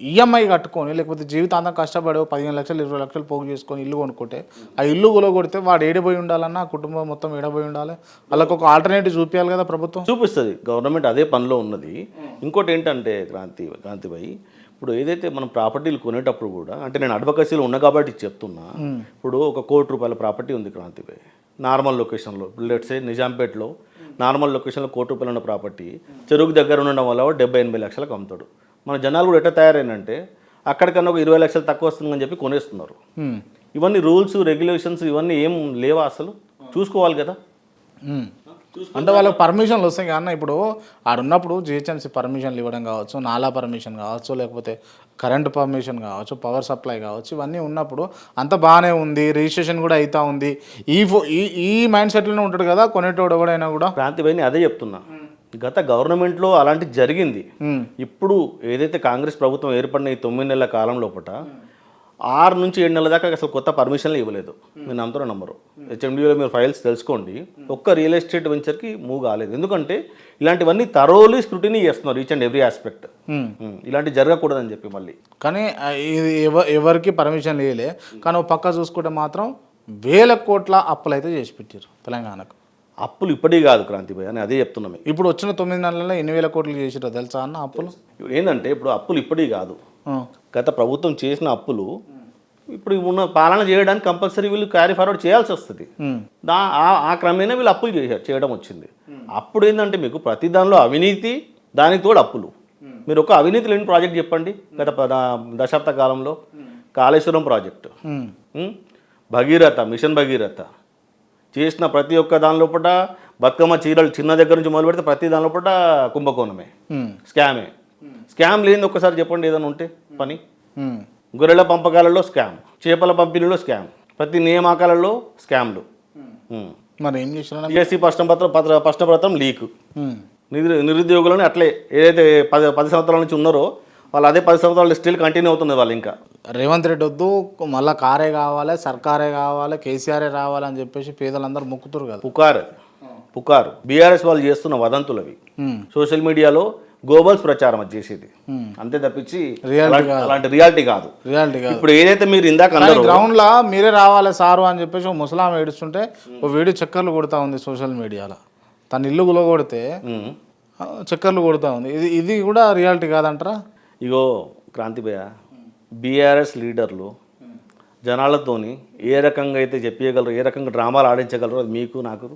EMI కట్టుకొని లేకపోతే జీవితాంతం కష్టపడి 15 లక్షలు 20 లక్షలు పోగు చేసుకొని ఇల్లు కొనుక్కుంటే ఆ ఇల్లు కొలగొడితే వాడు ఏడిపోయి ఉండాలన్నా ఆ కుటుంబం మొత్తం ఏడబోయి ఉండాలి. వాళ్ళకు ఒక ఆల్టర్నేటివ్ చూపించాలి కదా ప్రభుత్వం. చూపిస్తుంది, గవర్నమెంట్ అదే పనిలో ఉన్నది. ఇంకోటి ఏంటంటే క్రాంతిభాయ్, ఇప్పుడు ఏదైతే మనం ప్రాపర్టీలు కొనేటప్పుడు కూడా, అంటే నేను అడ్వకసీలో ఉన్నా కాబట్టి చెప్తున్నా, ఇప్పుడు ఒక ₹1,00,00,000 ప్రాపర్టీ ఉంది క్రాంతిభాయ్, నార్మల్ లొకేషన్లో, లెట్స్ సే నిజాంపేటలో నార్మల్ లొకేషన్లో ₹1,00,00,000 ఉన్న ప్రాపర్టీ చెరువుకి దగ్గర ఉండడం వల్ల 70-80 లక్షలకు అమ్ముతాడు. మన జనాలు కూడా ఎట్లా తయారైనంటే అక్కడికన్నా ఒక 20 లక్షలు తక్కువ వస్తుందని చెప్పి కొనేస్తున్నారు. ఇవన్నీ రూల్స్ రెగ్యులేషన్స్ ఇవన్నీ ఏం లేవా అసలు? చూసుకోవాలి కదా. అంటే వాళ్ళకి పర్మిషన్లు వస్తాయి కానీ ఇప్పుడు ఆడున్నప్పుడు జిహెచ్ఎంసీ పర్మిషన్లు ఇవ్వడం కావచ్చు, నాలా పర్మిషన్ కావచ్చు, లేకపోతే కరెంట్ పర్మిషన్ కావచ్చు, పవర్ సప్లై కావచ్చు, ఇవన్నీ ఉన్నప్పుడు అంత బాగానే ఉంది, రిజిస్ట్రేషన్ కూడా అవుతా ఉంది. ఈ మైండ్ సెట్లోనే ఉంటాడు కదా కొనేటోడు ఎవడైనా కూడా. క్రాంతిభాయిని అదే చెప్తున్నా, గత గవర్నమెంట్లో అలాంటి జరిగింది. ఇప్పుడు ఏదైతే కాంగ్రెస్ ప్రభుత్వం ఏర్పడిన ఈ 9 నెలల కాలం లోపల 6 నుంచి 7 నెలల దాకా అసలు కొత్త పర్మిషన్లు ఇవ్వలేదు. మీరు నమ్ముతారో నమ్మరు, హెచ్ఎండిలో మీరు ఫైల్స్ తెలుసుకోండి, ఒక్క రియల్ ఎస్టేట్ వెంచర్కి మూవ్ కాలేదు. ఎందుకంటే ఇలాంటివన్నీ థరోలీ స్క్రూటినీ చేస్తున్నారు, ఈచ్ అండ్ ఎవ్రీ ఆస్పెక్ట్. ఇలాంటి జరగకూడదని చెప్పి మళ్ళీ. కానీ ఇది ఎవరికి పర్మిషన్ లేలే. కానీ పక్క చూసుకుంటే మాత్రం వేల కోట్ల అప్పులు అయితే చేసి పెట్టారు తెలంగాణకు. అప్పులు ఇప్పటికీ కాదు క్రాంతిభాయ్ అని అదే చెప్తున్నాం. ఇప్పుడు వచ్చిన 9 నెలల్లో ఎన్ని వేల కోట్లు చేసిరో తెలుసా అన్న అప్పులు? ఏంటంటే ఇప్పుడు అప్పులు ఇప్పటికీ కాదు, గత ప్రభుత్వం చేసిన అప్పులు ఇప్పుడు ఉన్న పాలన చేయడానికి కంపల్సరీ వీళ్ళు క్యారీ ఫార్వర్డ్ చేయాల్సి వస్తుంది. ఆ క్రమేణా వీళ్ళు అప్పులు చేయడం వచ్చింది. అప్పుడు ఏంటంటే మీకు ప్రతి దానిలో అవినీతి, దానికి తోడు అప్పులు. మీరు ఒక అవినీతి లేని ప్రాజెక్ట్ చెప్పండి గత దశాబ్ద కాలంలో. కాళేశ్వరం ప్రాజెక్టు, భగీరథ, మిషన్ భగీరథ చేసిన ప్రతి ఒక్క దాని లోపల బతుకమ్మ చీరలు చిన్న దగ్గర నుంచి మొదలు పెడితే ప్రతి దాని లోపల కుంభకోణమే, స్కామ్ లేని ఒక్కసారి చెప్పండి ఏదైనా ఉంటే పని. గొర్రెల పంపకాలలో స్కామ్, చేపల పంపిణీలో స్కామ్, ప్రతి నియామకాలలో స్కామ్లు. మరి ఏం చేసిన జిఎస్టీ ప్రశ్నపత్రం లీకు, నిరుద్యోగులను అట్లే ఏదైతే 10 సంవత్సరాల నుంచి ఉన్నారో వాళ్ళు అదే 10 సంవత్సరాలు స్టిల్ కంటిన్యూ అవుతుంది వాళ్ళు. ఇంకా రేవంత్ రెడ్డి వద్దు, మళ్ళీ కారే కావాలి, సర్కారే కావాలి, కేసీఆరే రావాలని చెప్పేసి పేదలందరూ మొక్కుతారు కదా. పుకారు బీఆర్ఎస్ వాళ్ళు చేస్తున్న వదంతులు అవి. సోషల్ మీడియాలో గోబల్స్ ప్రచారం అది చేసేది, అంతే తప్పించి అలాంటి రియాలిటీ కాదు. ఇప్పుడు ఏదైతే మీరు ఇందాక గ్రౌండ్ లా మీరే రావాలి సారు అని చెప్పేసి ఒక ముసలాం ఏడుస్తుంటే ఓ వీడియో చక్కర్లు కొడతా ఉంది సోషల్ మీడియాలో. తన ఇల్లు గులగొడితే చక్కర్లు కొడతా ఉంది. ఇది కూడా రియాలిటీ కాదంటారా? ఇగో క్రాంతిభయ, బీఆర్ఎస్ లీడర్లు జనాలతోని ఏ రకంగా అయితే చెప్పగలరు, ఏ రకంగా డ్రామాలు ఆడించగలరో అది మీకు నాకు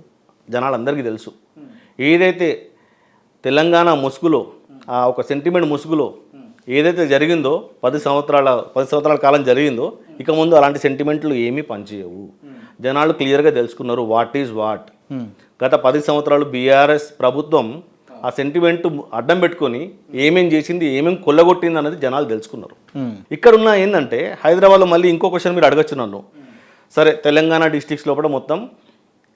జనాలందరికీ తెలుసు. ఏదైతే తెలంగాణ ముసుగులో ఆ ఒక సెంటిమెంట్ ముసుగులో ఏదైతే జరిగిందో 10 సంవత్సరాల కాలం జరిగిందో, ఇక ముందు అలాంటి సెంటిమెంట్లు ఏమీ పనిచేయవు. జనాలు క్లియర్గా తెలుసుకున్నారు వాట్ ఈజ్ వాట్. గత 10 సంవత్సరాలు బీఆర్ఎస్ ప్రభుత్వం ఆ సెంటిమెంట్ అడ్డం పెట్టుకొని ఏమేం చేసింది, ఏమేం కొల్లగొట్టింది అన్నది జనాలు తెలుసుకున్నారు. ఇక్కడున్న ఏంటంటే హైదరాబాద్లో మళ్ళీ ఇంకో క్వశ్చన్ మీరు అడగచ్చు నన్ను. సరే, తెలంగాణ డిస్ట్రిక్ట్స్ లోపల మొత్తం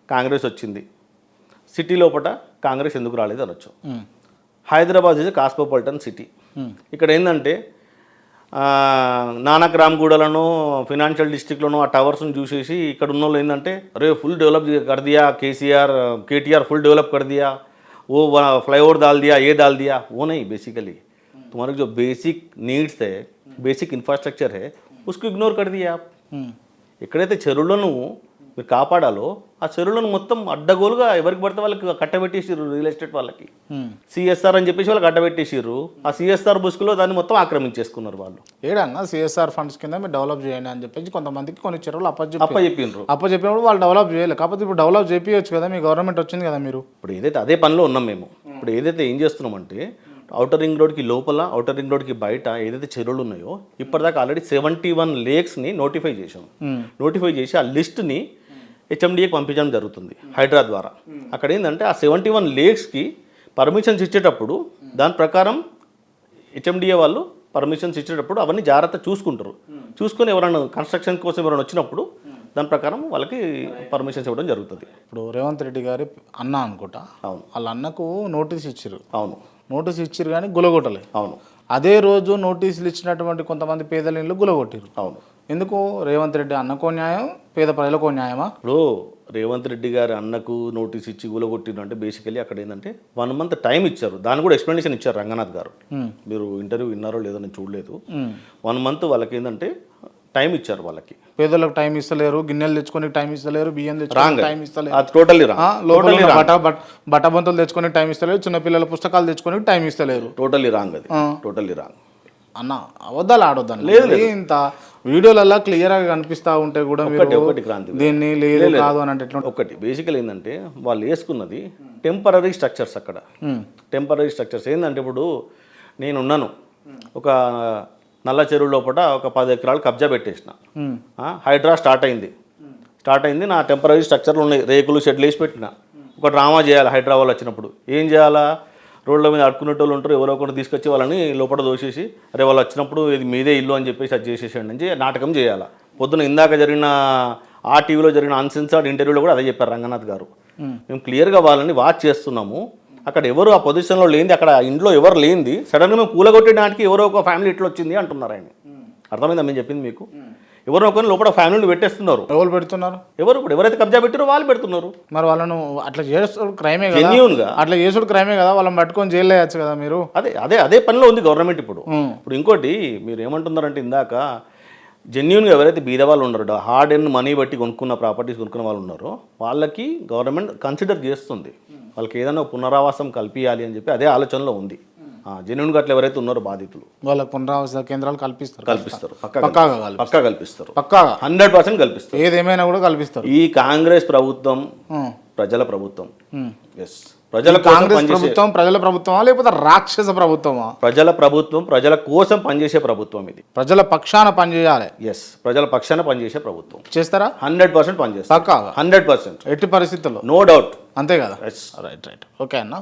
కాంగ్రెస్ వచ్చింది, సిటీ లోపల కాంగ్రెస్ ఎందుకు రాలేదు అనొచ్చు. Hyderabad is cosmopolitan city. ఇక్కడ ఏంటంటే నానక్ రామ్గూడలను ఫినాన్షియల్ డిస్ట్రిక్ట్లోనూ ఆ టవర్స్ని చూసేసి ఇక్కడ ఉన్న వాళ్ళు ఏంటంటే అరే ఫుల్ డెవలప్ కర్దియా కేటీఆర్ ఫుల్ డెవలప్ కర్దియా, वो फ्लाईओवर डाल दिया, ये डाल दिया, वो नहीं. बेसिकली तुम्हारे जो बेसिक नीड्स है, बेसिक इंफ्रास्ट्रक्चर है, उसको इग्नोर कर दिया आप. ఎక్కడైతే చెరువులను మీరు కాపాడాలో ఆ చెరువులను మొత్తం అడ్డగోలుగా ఎవరికి పడితే వాళ్ళకి కట్టబెట్టేసిర్రు, రియల్ ఎస్టేట్ వాళ్ళకి. సిఎస్ఆర్ అని చెప్పేసి వాళ్ళకి కట్టబెట్టేసిర్రు. ఆ సిఎస్ఆర్ బుస్కులో దాన్ని మొత్తం ఆక్రమించేసుకున్నారు వాళ్ళు. ఏడన్నా సిఎస్ఆర్ ఫండ్స్ కింద మీరు డెవలప్ చేయండి అని చెప్పేసి కొంతమందికి కొన్ని చెరువులు అప్పచెప్పినప్పుడు వాళ్ళు డెవలప్ చేయలేదు. కాకపోతే ఇప్పుడు డెవలప్ చేయించచ్చు కదా, మీ గవర్నమెంట్ వచ్చింది కదా. మీరు ఇప్పుడు ఏదైతే అదే పనిలో ఉన్నాం మేము. ఇప్పుడు ఏదైతే ఏం చేస్తున్నామంటే ఔటర్ రింగ్ రోడ్కి లోపల, ఔటర్ రింగ్ రోడ్కి బయట ఏదైతే చెరువులు ఉన్నాయో ఇప్పటిదాకా ఆల్రెడీ 71 లేక్స్ని నోటిఫై చేసాం. నోటిఫై చేసి ఆ లిస్ట్ని హెచ్ఎండిఏకి పంపించడం జరుగుతుంది హైడ్రా ద్వారా. అక్కడ ఏంటంటే ఆ 71 లేక్స్కి పర్మిషన్స్ ఇచ్చేటప్పుడు దాని ప్రకారం హెచ్ఎండిఏ వాళ్ళు పర్మిషన్స్ ఇచ్చేటప్పుడు అవన్నీ జాగ్రత్త చూసుకుంటారు. చూసుకొని ఎవరైనా కన్స్ట్రక్షన్ కోసం ఎవరైనా వచ్చినప్పుడు దాని ప్రకారం వాళ్ళకి పర్మిషన్స్ ఇవ్వడం జరుగుతుంది. ఇప్పుడు రేవంత్ రెడ్డి గారి అన్న అనుకుంటా, అవును, వాళ్ళ అన్నకు నోటీస్ ఇచ్చారు. అవును, నోటీస్ ఇచ్చారు కానీ గులగొట్టలే. అవును, అదే రోజు నోటీసులు ఇచ్చినటువంటి కొంతమంది పేదల ఇళ్ళు గులగొట్టారు. అవును. ఎందుకు రేవంత్ రెడ్డి అన్నకో న్యాయం పేద ప్రజలకో న్యాయమా? ఇప్పుడు రేవంత్ రెడ్డి గారి అన్నకు నోటీస్ ఇచ్చి కూలగొట్టిండు అంటే బేసికలీ అక్కడ ఏంటంటే 1 month టైం ఇచ్చారు. దాన్ని కూడా ఎక్స్ప్లెనేషన్ ఇచ్చారు రంగనాథ్ గారు. మీరు ఇంటర్వ్యూ విన్నారో లేదో నేను చూడలేదు. 1 month వాళ్ళకి ఏంటంటే టైం ఇచ్చారు. వాళ్ళకి పేదలకు టైం ఇస్తలేరు, గిన్నెలు తెచ్చుకొని టైం ఇస్తలేరు, బియ్యం తెచ్చుకొని టైం ఇస్తలేరు, అది టోటల్లీ రాంగ్. లోపల బట్టబంతులు తెచ్చుకొని టైం ఇస్తలేరు, చిన్నపిల్లల పుస్తకాలు తెచ్చుకొని టైం ఇస్తలేరు. టోటల్లీ రాంగ్, అది టోటల్లీ రాంగ్ అన్న. అబద్ధాలు ఆడొద్దాను. లేదు ఇంత వీడియోలలో క్లియర్గా కనిపిస్తూ ఉంటే కూడా ఒకటి క్రాంతి దీన్ని లేదు కాదు అని అంటే ఎట్లా? ఒకటి బేసికల్ ఏంటంటే వాళ్ళు వేసుకున్నది టెంపరీ స్ట్రక్చర్స్. అక్కడ టెంపరీ స్ట్రక్చర్స్ ఏంటంటే ఇప్పుడు నేనున్నాను ఒక నల్ల చెరువు లోపల ఒక 10 ఎకరాలు కబ్జా పెట్టేసిన. హైడ్రా స్టార్ట్ అయింది. నా టెంపరీ స్ట్రక్చర్లు ఉన్నాయి, రేకులు షెడ్లు వేసి పెట్టిన. ఒక డ్రామా చేయాలి హైడ్రా వాళ్ళు వచ్చినప్పుడు. ఏం చేయాలా? రోడ్ల మీద అడుకునేటోళ్ళు ఉంటారు, ఎవరో ఒకరు తీసుకొచ్చి వాళ్ళని లోపల దోసేసి అరే వాళ్ళు వచ్చినప్పుడు ఇది మీదే ఇల్లు అని చెప్పేసి అది చేసేసేయండి అని నాటకం చేయాలి. పొద్దున ఇందాక జరిగిన ఆ టీవీలో జరిగిన అన్సెన్సర్డ్ ఇంటర్వ్యూలో కూడా అదే చెప్పారు రంగనాథ్ గారు. మేము క్లియర్గా వాళ్ళని వాచ్ చేస్తున్నాము. అక్కడ ఎవరు ఆ పొజిషన్లో లేనిది, అక్కడ ఇంట్లో ఎవరు లేనిది సడన్గా మేము కూలగొట్టడానికి ఎవరో ఒక ఫ్యామిలీ ఇట్లా వచ్చింది అంటున్నారు ఆయన. అర్థమైందా మేము చెప్పింది మీకు? ఎవరో ఒకరిని లోపల ఫ్యామిలీలు పెట్టేస్తున్నారు. ఎవరు పెడుతున్నారు? ఇప్పుడు ఎవరైతే కబ్జా పెట్టారో వాళ్ళు పెడుతున్నారు. మరి వాళ్ళను అట్లా చేసుడు క్రైమే కదా? జెన్యూన్గా అట్లా చేసుడు క్రైమే కదా? వాళ్ళని పట్టుకొని జైలు వేయచ్చు కదా మీరు? అదే పనిలో ఉంది గవర్నమెంట్ ఇప్పుడు. ఇంకోటి మీరు ఏమంటున్నారంటే ఇందాక జెన్యూన్గా ఎవరైతే బీద వాళ్ళు ఉన్నారో, హార్డ్ అండ్ మనీ బట్టి కొనుక్కున్న ప్రాపర్టీస్ కొనుక్కున్న వాళ్ళు ఉన్నారో వాళ్ళకి గవర్నమెంట్ కన్సిడర్ చేస్తుంది. వాళ్ళకి ఏదైనా పునరావాసం కల్పించాలి అని చెప్పి అదే ఆలోచనలో ఉంది. జెన్యూన్గా అట్లా ఎవరైతే ఉన్నారో బాధితులు వాళ్ళకి పునరావాస కేంద్రాలు కల్పిస్తారు. పక్కాగా కల్పిస్తారు. 100% కల్పిస్తారు. ఏదేమైనా కూడా కల్పిస్తారు. ఈ కాంగ్రెస్ ప్రభుత్వం ప్రజల ప్రభుత్వం. కాంగ్రెస్ ప్రభుత్వం ప్రజల ప్రభుత్వమా లేకపోతే రాక్షస ప్రభుత్వమా? ప్రజల ప్రభుత్వం, ప్రజల కోసం పనిచేసే ప్రభుత్వం ఇది. ప్రజల పక్షాన పనిచేయాలి. ప్రజల పక్షాన పనిచేసే ప్రభుత్వం. చేస్తారా? 100% పనిచేస్తారు. పక్కాగా 100%. ఎట్టి పరిస్థితుల్లో, నో డౌట్. అంతే కదా? రైట్. ఓకే అన్న.